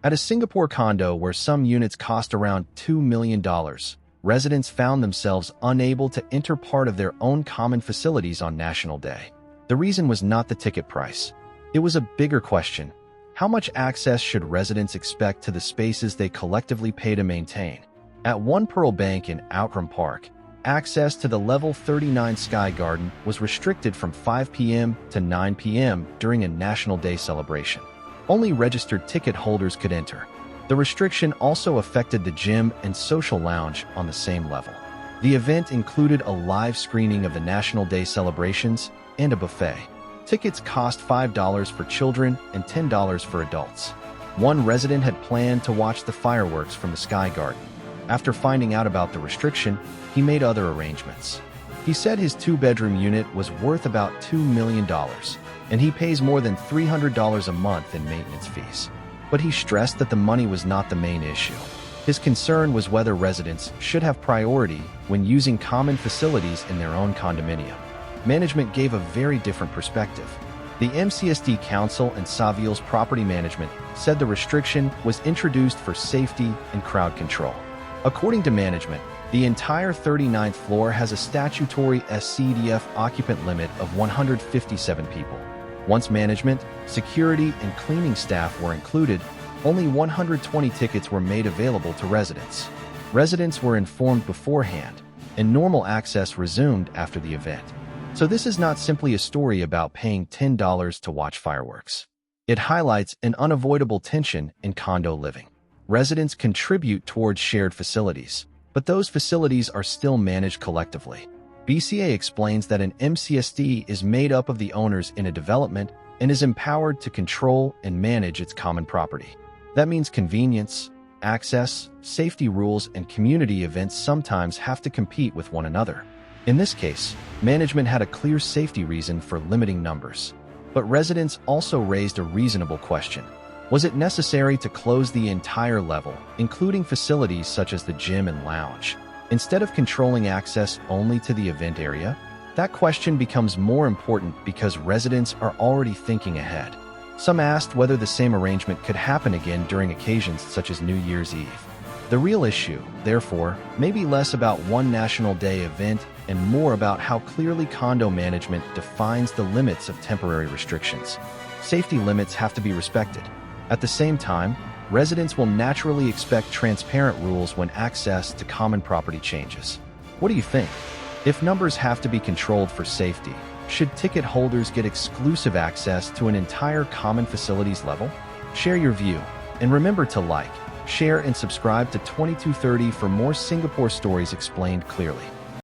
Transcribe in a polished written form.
At a Singapore condo where some units cost around $2 million, residents found themselves unable to enter part of their own common facilities on National Day. The reason was not the ticket price. It was a bigger question. How much access should residents expect to the spaces they collectively pay to maintain? At One Pearl Bank in Outram Park, access to the Level 39 Sky Garden was restricted from 5 p.m. to 9 p.m. during a National Day celebration. Only registered ticket holders could enter. The restriction also affected the gym and social lounge on the same level. The event included a live screening of the National Day celebrations and a buffet. Tickets cost $5 for children and $10 for adults. One resident had planned to watch the fireworks from the Sky Garden. After finding out about the restriction, he made other arrangements. He said his two-bedroom unit was worth about $2 million, and he pays more than $300 a month in maintenance fees. But he stressed that the money was not the main issue. His concern was whether residents should have priority when using common facilities in their own condominium. Management gave a very different perspective. The MCST Council and Savills Property Management said the restriction was introduced for safety and crowd control. According to management, the entire 39th floor has a statutory SCDF occupant limit of 157 people. Once management, security, and cleaning staff were included, only 120 tickets were made available to residents. Residents were informed beforehand, and normal access resumed after the event. So this is not simply a story about paying $10 to watch fireworks. It highlights an unavoidable tension in condo living. Residents contribute towards shared facilities, but those facilities are still managed collectively. BCA explains that an MCST is made up of the owners in a development and is empowered to control and manage its common property. That means convenience, access, safety rules, and community events sometimes have to compete with one another. In this case, management had a clear safety reason for limiting numbers. But residents also raised a reasonable question. Was it necessary to close the entire level, including facilities such as the gym and lounge, instead of controlling access only to the event area? That question becomes more important because residents are already thinking ahead. Some asked whether the same arrangement could happen again during occasions such as New Year's Eve. The real issue, therefore, may be less about one National Day event and more about how clearly condo management defines the limits of temporary restrictions. Safety limits have to be respected. At the same time, residents will naturally expect transparent rules when access to common property changes. What do you think? If numbers have to be controlled for safety, should ticket holders get exclusive access to an entire common facilities level? Share your view, and remember to like, share, and subscribe to 2230 for more Singapore stories explained clearly.